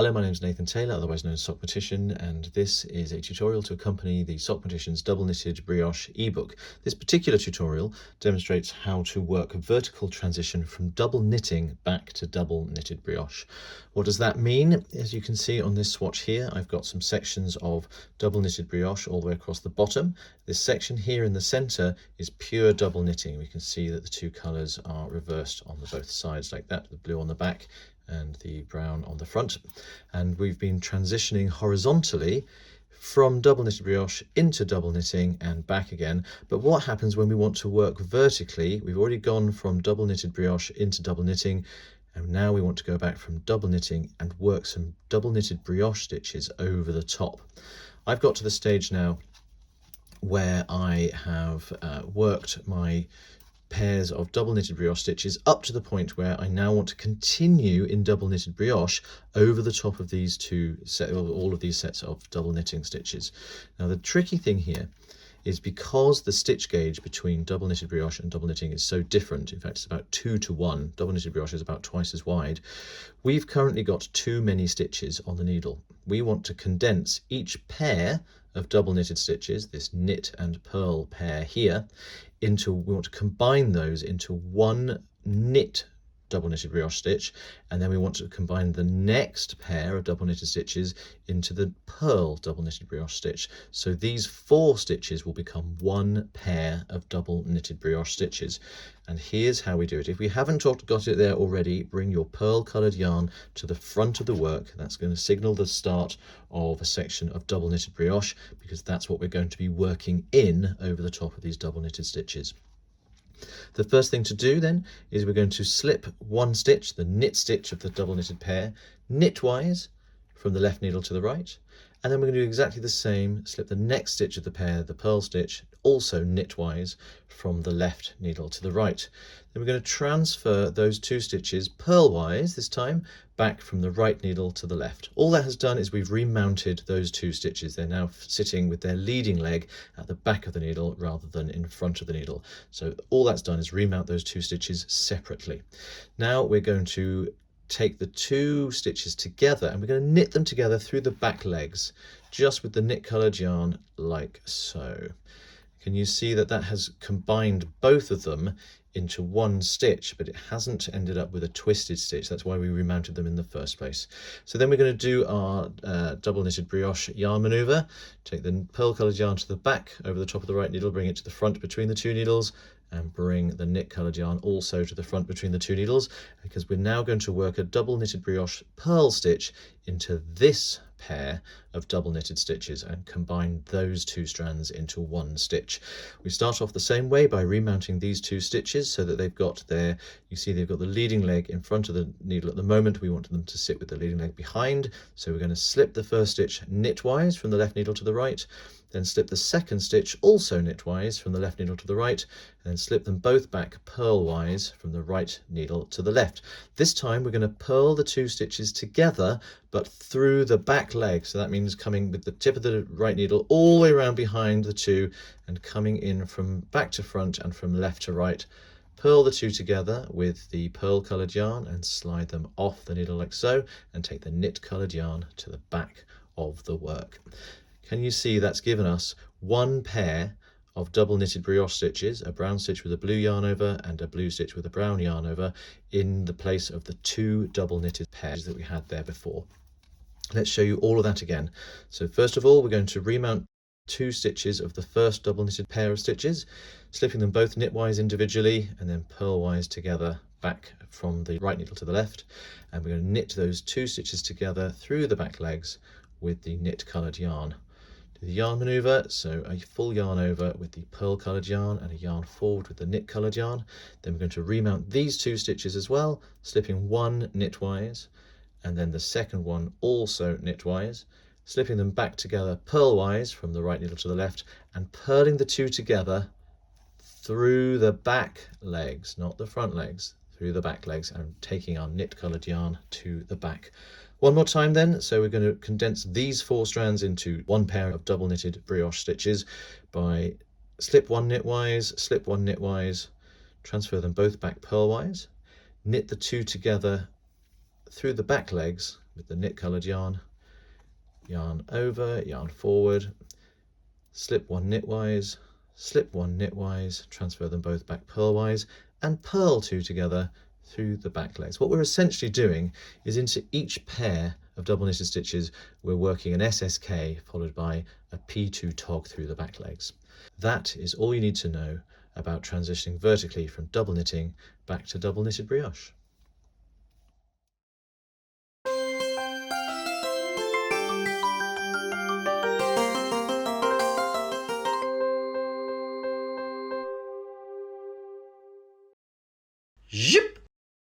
Hello, my name is Nathan Taylor, otherwise known as Sockmatician, and this is a tutorial to accompany the Sockmatician's double knitted brioche ebook. This particular tutorial demonstrates how to work a vertical transition from double knitting back to double knitted brioche. What does that mean? As you can see on this swatch here, I've got some sections of double knitted brioche all the way across the bottom. This section here in the center is pure double knitting. We can see that the two colors are reversed on the both sides like that, the blue on the back and the brown on the front, and we've been transitioning horizontally from double knitted brioche into double knitting and back again. But what happens when we want to work vertically? We've already gone from double knitted brioche into double knitting, and now we want to go back from double knitting and work some double knitted brioche stitches over the top. I've got to the stage now where I have worked my pairs of double knitted brioche stitches up to the point where I now want to continue in double knitted brioche over the top of these all of these sets of double knitting stitches. Now the tricky thing here is because the stitch gauge between double knitted brioche and double knitting is so different, in fact it's about 2 to 1, double knitted brioche is about twice as wide, we've currently got too many stitches on the needle. We want to condense each pair of double knitted stitches, this knit and purl pair here, we want to combine those into one knit double knitted brioche stitch, and then we want to combine the next pair of double knitted stitches into the purl double knitted brioche stitch. So these 4 stitches will become one pair of double knitted brioche stitches. And here's how we do it. If we haven't got it there already, bring your pearl coloured yarn to the front of the work. That's going to signal the start of a section of double knitted brioche, because that's what we're going to be working in over the top of these double knitted stitches. The first thing to do then is we're going to slip one stitch, the knit stitch of the double knitted pair, knitwise from the left needle to the right, and then we're going to do exactly the same, slip the next stitch of the pair, the purl stitch, also knitwise from the left needle to the right. Then we're going to transfer those 2 stitches purlwise this time back from the right needle to the left. All that has done is we've remounted those 2 stitches. They're now sitting with their leading leg at the back of the needle rather than in front of the needle. So all that's done is remount those 2 stitches separately. Now we're going to take the 2 stitches together and we're going to knit them together through the back legs, just with the knit coloured yarn like so. Can you see that that has combined both of them into one stitch, but it hasn't ended up with a twisted stitch? That's why we remounted them in the first place. So then we're going to do our double knitted brioche yarn maneuver. Take the pearl coloured yarn to the back over the top of the right needle, bring it to the front between the 2 needles, and bring the knit coloured yarn also to the front between the 2 needles, because we're now going to work a double knitted brioche purl stitch into this pair of double knitted stitches and combine those 2 strands into one stitch. We start off the same way by remounting these 2 stitches so that they've got you see they've got the leading leg in front of the needle at the moment. We want them to sit with the leading leg behind, so we're going to slip the first stitch knitwise from the left needle to the right, then slip the second stitch also knitwise from the left needle to the right, and then slip them both back purlwise from the right needle to the left. This time we're going to purl the 2 stitches together but through the back leg, so that means coming with the tip of the right needle all the way around behind the 2 and coming in from back to front and from left to right. Purl the 2 together with the pearl coloured yarn and slide them off the needle like so, and take the knit coloured yarn to the back of the work. Can you see that's given us one pair of double knitted brioche stitches, a brown stitch with a blue yarn over and a blue stitch with a brown yarn over, in the place of the 2 double knitted pairs that we had there before. Let's show you all of that again. So first of all, we're going to remount 2 stitches of the first double knitted pair of stitches, slipping them both knitwise individually and then purlwise together back from the right needle to the left, and we're going to knit those 2 stitches together through the back legs with the knit coloured yarn. Do the yarn maneuver, so a full yarn over with the pearl coloured yarn and a yarn forward with the knit coloured yarn. Then we're going to remount these 2 stitches as well, slipping one knitwise and then the second one also knitwise, slipping them back together purlwise from the right needle to the left, and purling the 2 together through the back legs, not the front legs, through the back legs, and taking our knit coloured yarn to the back. One more time then, so we're going to condense these 4 strands into one pair of double knitted brioche stitches by slip one knitwise, transfer them both back purlwise, knit the 2 together through the back legs with the knit coloured yarn, yarn over, yarn forward, slip one knitwise, slip one knitwise, transfer them both back purlwise, and purl two together through the back legs. What we're essentially doing is into each pair of double knitted stitches we're working an SSK followed by a P2 tog through the back legs. That is all you need to know about transitioning vertically from double knitting back to double knitted brioche.